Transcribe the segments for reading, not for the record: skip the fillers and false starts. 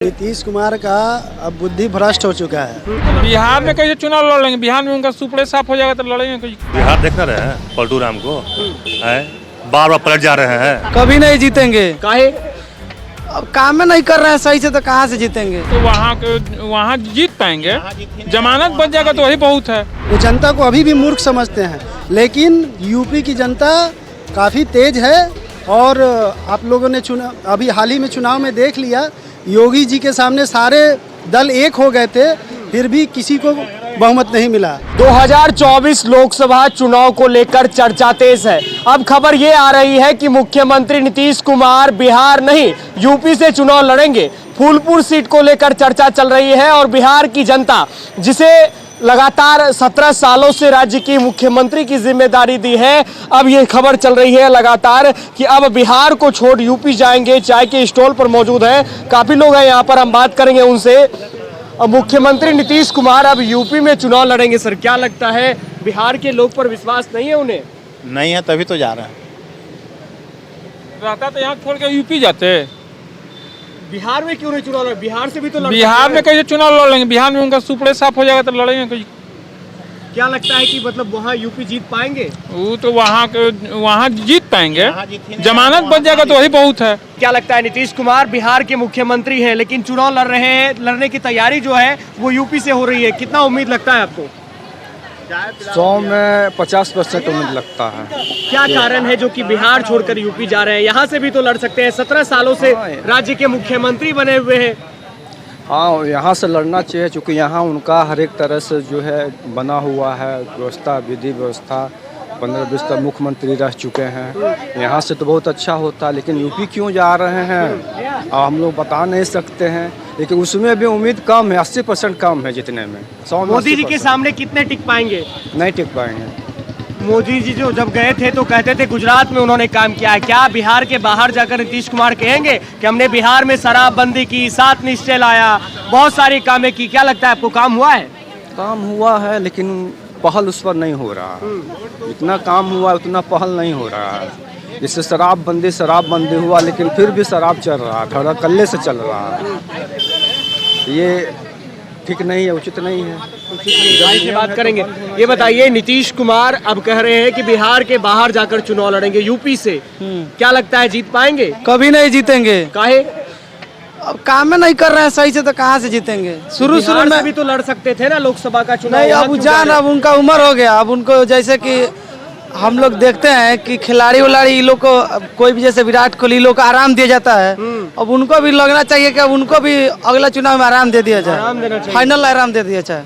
नीतीश कुमार का अब बुद्धि भ्रष्ट हो चुका है। बिहार में कैसे चुनाव लड़ लेंगे? बिहार में उनका सुपड़े साफ हो जाएगा तो लड़ेंगे कोई। बिहार देख रहे हैं पलटू राम को है, बार बार पलट जा रहे हैं। कभी नहीं जीतेंगे। काहे? अब काम में नहीं कर रहे हैं सही से तो कहाँ से जीतेंगे। तो वहाँ जीत पाएंगे, जमानत बच जाएगा तो वही बहुत है। वो जनता को अभी भी मूर्ख समझते हैं, लेकिन यूपी की जनता काफ़ी तेज है। और आप लोगों ने अभी हाल ही में चुनाव में देख लिया, योगी जी के सामने सारे दल एक हो गए थे, फिर भी किसी को बहुमत नहीं मिला। 2024 लोकसभा चुनाव को लेकर चर्चा तेज है। अब खबर ये आ रही है कि मुख्यमंत्री नीतीश कुमार बिहार नहीं यूपी से चुनाव लड़ेंगे। फूलपुर सीट को लेकर चर्चा चल रही है और बिहार की जनता, जिसे लगातार 17 सालों से राज्य की मुख्यमंत्री की जिम्मेदारी दी है, अब ये खबर चल रही है लगातार कि अब बिहार को छोड़ यूपी जाएंगे। चाय के स्टॉल पर मौजूद हैं, काफी लोग हैं यहाँ पर, हम बात करेंगे उनसे। अब मुख्यमंत्री नीतीश कुमार अब यूपी में चुनाव लड़ेंगे। सर, क्या लगता है, बिहार के लोग पर विश्वास नहीं है उन्हें? नहीं है, तभी तो जा रहे हैं। रहता तो यहाँ छोड़ के यूपी जाते। बिहार में क्यों नहीं चुनाव लड़? बिहार से भी तो बिहार में कैसे चुनाव लड़ लेंगे? बिहार में उनका सुपड़े साफ हो जाएगा तो लड़ेंगे कोई। क्या लगता है कि मतलब वहाँ यूपी जीत पाएंगे? वो तो वहाँ जीत पाएंगे, जमानत बच जाएगा तो वही बहुत है। क्या लगता है, नीतीश कुमार बिहार के मुख्यमंत्री हैं लेकिन चुनाव लड़ रहे हैं, लड़ने की तैयारी जो है वो यूपी से हो रही है, कितना उम्मीद लगता है आपको? 100 में 50% उम्मीद लगता है। क्या कारण है जो कि बिहार छोड़कर यूपी जा रहे हैं? यहाँ से भी तो लड़ सकते हैं, 17 सालों से राज्य के मुख्यमंत्री बने हुए हैं। हाँ, यहाँ से लड़ना चाहिए, क्योंकि यहाँ उनका हर एक तरह से जो है बना हुआ है व्यवस्था, विधि व्यवस्था। 15-20 तक मुख्यमंत्री रह चुके हैं। यहाँ से तो बहुत अच्छा होता, लेकिन यूपी क्यों जा रहे हैं हम लोग बता नहीं सकते हैं, लेकिन उसमें भी उम्मीद कम है, 80% कम है जितने में। 100 में मोदी जी के सामने कितने टिक पाएंगे? नहीं टिक पाएंगे। मोदी जी जो जब गए थे तो कहते थे गुजरात में उन्होंने काम किया है। क्या बिहार के बाहर जाकर नीतीश कुमार कहेंगे कि हमने बिहार में शराबबंदी की, 7 निश्चय लाया, बहुत सारी कामें की? क्या लगता है आपको, काम हुआ है? काम हुआ है, लेकिन पहल उस पर नहीं हो रहा। जितना काम हुआ उतना पहल नहीं हो रहा है। जैसे शराबबंदी हुआ, लेकिन फिर भी शराब चल रहा है, धड़कल्ले से चल रहा है। ये ठीक नहीं है, उचित नहीं है। से बात करेंगे। ये बताइए, नीतीश कुमार अब कह रहे हैं कि बिहार के बाहर जाकर चुनाव लड़ेंगे यूपी से। क्या लगता है, जीत पाएंगे? कभी नहीं जीतेंगे। काहे? अब काम में नहीं कर रहे हैं सही से तो कहाँ से जीतेंगे। शुरू में भी तो लड़ सकते थे ना लोकसभा का चुनाव। नहीं, अब जान, अब उनका उम्र हो गया। अब उनको जैसे कि हम लोग देखते हैं कि खिलाड़ी उलाड़ी लोग को, कोई भी जैसे विराट कोहली लोग को आराम दिया जाता है, अब उनको भी लगना चाहिए कि अब उनको भी अगला चुनाव में आराम दे दिया जाए, आराम देना चाहिए, फाइनल आराम दे दिया जाए।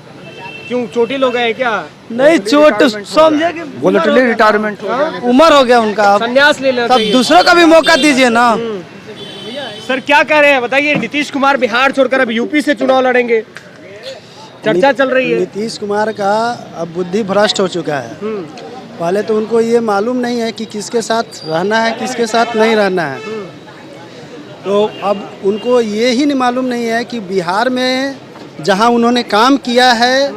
क्यों, चोटी लोग हैं क्या? नहीं, चोट समझे कि वॉलंटरी रिटायरमेंट उम्र हो गया उनका, संन्यास ले लेना तब चाहिए। दूसरों का भी मौका दीजिए ना। सर, क्या कह रहे हैं बताइए, नीतीश कुमार बिहार छोड़कर अब यूपी से चुनाव लड़ेंगे, चर्चा चल रही है। नीतीश कुमार का अब बुद्धि भ्रष्ट हो चुका है। पहले तो उनको ये मालूम नहीं है कि किसके साथ रहना है, किसके साथ नहीं रहना है। तो अब उनको ये ही नहीं मालूम नहीं है कि बिहार में जहां उन्होंने काम किया है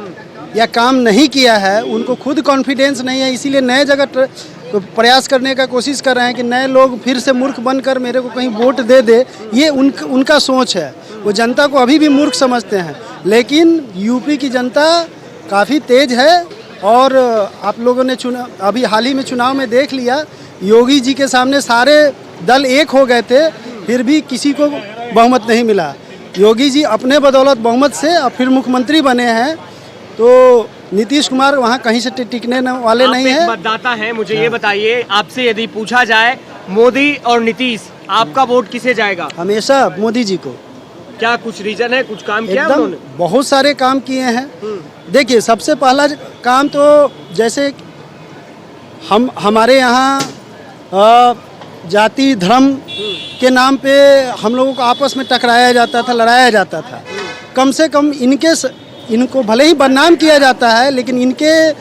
या काम नहीं किया है, उनको खुद कॉन्फिडेंस नहीं है। इसीलिए नए जगह प्रयास करने का कोशिश कर रहे हैं कि नए लोग फिर से मूर्ख बनकर मेरे को कहीं वोट दे दे। ये उनका सोच है। वो जनता को अभी भी मूर्ख समझते हैं, लेकिन यूपी की जनता काफ़ी तेज है। और आप लोगों ने अभी हाल ही में चुनाव में देख लिया, योगी जी के सामने सारे दल एक हो गए थे, फिर भी किसी को बहुमत नहीं मिला। योगी जी अपने बदौलत बहुमत से अब फिर मुख्यमंत्री बने हैं। तो नीतीश कुमार वहाँ कहीं से टिकने वाले नहीं हैं। मतदाता है, मुझे ये बताइए, आपसे यदि पूछा जाए मोदी और नीतीश, आपका वोट किसे जाएगा? हमेशा मोदी जी को। क्या कुछ रीजन है, कुछ काम किया एकदम उन्होंने? बहुत सारे काम किए हैं। देखिए, सबसे पहला काम तो जैसे हमारे यहाँ जाति धर्म के नाम पे हम लोगों को आपस में टकराया जाता था, लड़ाया जाता था। कम से कम इनको भले ही बदनाम किया जाता है, लेकिन इनके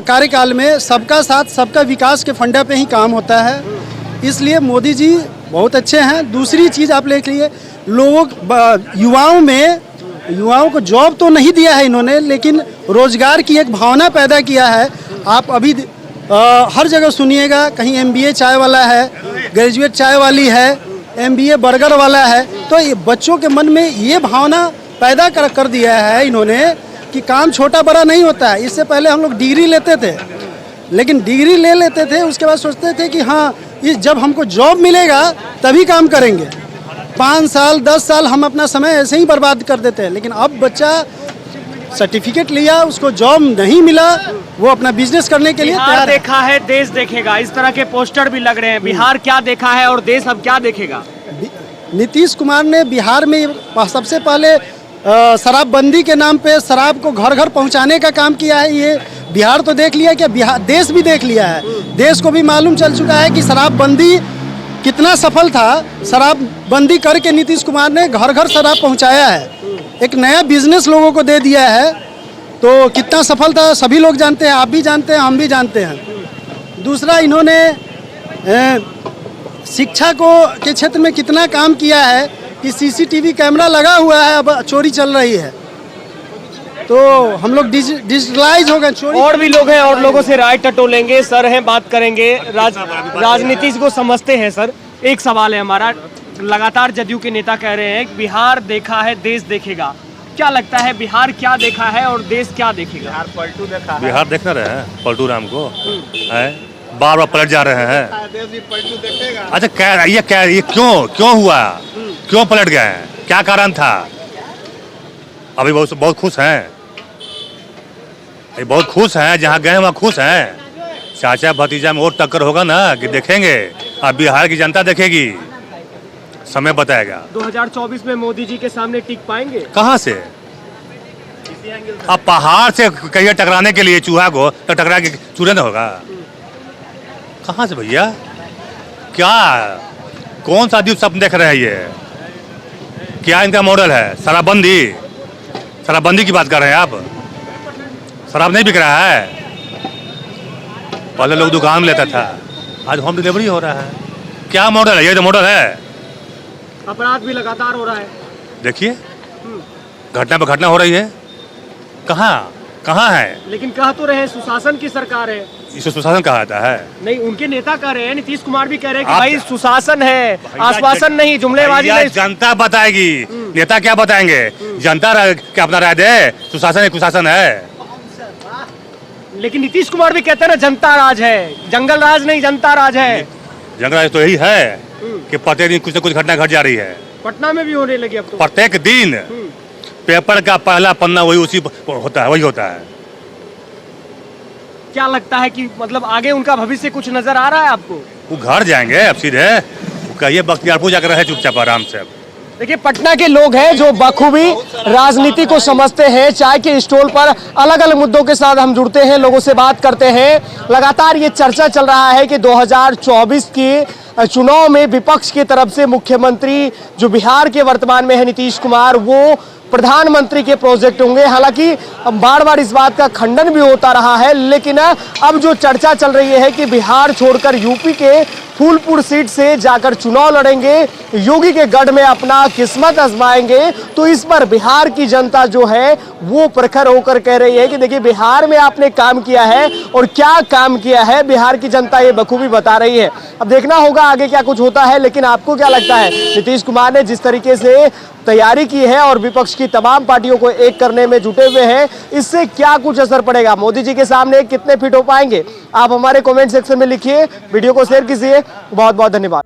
कार्यकाल में सबका साथ सबका विकास के फंडा पे ही काम होता है। इसलिए मोदी जी बहुत अच्छे हैं। दूसरी चीज़ आप देख लीजिए, युवाओं को जॉब तो नहीं दिया है इन्होंने, लेकिन रोजगार की एक भावना पैदा किया है। आप अभी हर जगह सुनिएगा, कहीं MBA चाय वाला है, ग्रेजुएट चाय वाली है, MBA बर्गर वाला है। तो ये बच्चों के मन में ये भावना पैदा कर दिया है इन्होंने कि काम छोटा बड़ा नहीं होता है। इससे पहले हम लोग डिग्री लेते थे, लेकिन डिग्री ले लेते थे उसके बाद सोचते थे कि हाँ ये जब हमको जॉब मिलेगा तभी काम करेंगे। 5 साल 10 साल हम अपना समय ऐसे ही बर्बाद कर देते हैं। लेकिन अब बच्चा सर्टिफिकेट लिया, उसको जॉब नहीं मिला, वो अपना बिजनेस करने के लिए बिहार तैयार है। देखा है देश देखेगा, इस तरह के पोस्टर भी लग रहे हैं। बिहार क्या देखा है और देश अब क्या देखेगा? नीतीश कुमार ने बिहार में सबसे पहले शराबबंदी के नाम पे शराब को घर घर पहुंचाने का काम किया है। ये बिहार तो देख लिया, क्या बिहार देश भी देख लिया है। देश को भी मालूम चल चुका है कि शराबबंदी कितना सफल था। शराबबंदी करके नीतीश कुमार ने घर घर शराब पहुंचाया है, एक नया बिजनेस लोगों को दे दिया है। तो कितना सफल था सभी लोग जानते हैं, आप भी जानते हैं, हम भी जानते हैं। दूसरा, इन्होंने शिक्षा के क्षेत्र में कितना काम किया है कि सीसीटीवी कैमरा लगा हुआ है, अब चोरी चल रही है तो हम लोग डिजिटलाइज हो गए। चोरी और भी लोग हैं और लोगों से राय टटोलेंगे। सर हैं, बात करेंगे। राजनीति को समझते हैं सर। एक सवाल है हमारा, लगातार जदयू के नेता कह रहे हैं बिहार देखा है देश देखेगा। क्या लगता है बिहार क्या देखा है और देश क्या देखेगा? बिहार पलटू देखा है। बिहार देख रहे हैं पलटू राम को, है बार बार पलट जा रहे हैं। देश भी पलटू देखेगा। अच्छा ये क्यों हुआ, क्यों पलट गए, क्या कारण था? अभी बहुत खुश हैं, ये बहुत खुश हैं, जहाँ गए वहाँ खुश हैं। चाचा भतीजा में और टक्कर होगा ना कि देखेंगे, अब बिहार की जनता देखेगी, समय बताएगा। 2024 में मोदी जी के सामने टिक पाएंगे? कहाँ से? अब पहाड़ से कहिए टकराने के लिए चूहा को तो टकरा के चूरे न होगा। कहाँ से भैया? क्या कौन सा द्वीप सपन देख रहे हैं ये? क्या इनका मॉडल है? शराबबंदी की बात कर रहे हैं आप? शराब नहीं बिक रहा है? पहले लोग दुकान में लेता था, आज होम डिलीवरी हो रहा है। क्या मॉडल है? ये तो मॉडल है। अपराध भी लगातार हो रहा है। देखिए घटना पर घटना हो रही है। कहाँ है? लेकिन कह तो रहे हैं सुशासन की सरकार है। इसे सुशासन कहा जाता है? नहीं, उनके नेता कह रहे हैं, नीतीश कुमार भी कह रहे हैं कि भाई सुशासन है, आश्वासन नहीं, जुमलेबाजी नहीं। जनता बताएगी, नेता क्या बताएंगे? जनता क्या अपना राय दे, सुशासन है कुशासन है। लेकिन नीतीश कुमार भी कहते हैं ना जनता राज है, जंगल राज नहीं जनता राज है। जंगल राज तो यही है कि प्रत्येक दिन कुछ न कुछ घटना घट जा रही है। पटना में भी होने लगी अब तो। प्रत्येक दिन पेपर का पहला पन्ना वही होता है। क्या लगता है कि मतलब आगे उनका भविष्य कुछ नजर आ रहा है आपको? वो घर जाएंगे अब सीधे, कहिए बख्तियारपुर जाकर रहे चुपचाप आराम से। देखिए पटना के लोग हैं जो बखूबी राजनीति को समझते हैं। चाय के स्टॉल पर अलग अलग मुद्दों के साथ हम जुड़ते हैं, लोगों से बात करते हैं। लगातार ये चर्चा चल रहा है कि 2024 के चुनाव में विपक्ष की तरफ से मुख्यमंत्री जो बिहार के वर्तमान में है नीतीश कुमार, वो प्रधानमंत्री के प्रोजेक्ट होंगे। हालांकि बार बार इस बात का खंडन भी होता रहा है, लेकिन अब जो चर्चा चल रही है कि बिहार छोड़कर यूपी के फूलपुर सीट से जाकर चुनाव लड़ेंगे, योगी के गढ़ में अपना किस्मत आजमाएंगे, तो इस पर बिहार की जनता जो है वो प्रखर होकर कह रही है कि देखिए बिहार में आपने काम किया है और क्या काम किया है, बिहार की जनता ये बखूबी बता रही है। अब देखना होगा आगे क्या कुछ होता है। लेकिन आपको क्या लगता है, नीतीश कुमार ने जिस तरीके से तैयारी की है और विपक्ष की तमाम पार्टियों को एक करने में जुटे हुए हैं, इससे क्या कुछ असर पड़ेगा? मोदी जी के सामने कितने फिट हो पाएंगे? आप हमारे कमेंट सेक्शन में लिखिए, वीडियो को शेयर कीजिए। बहुत बहुत धन्यवाद।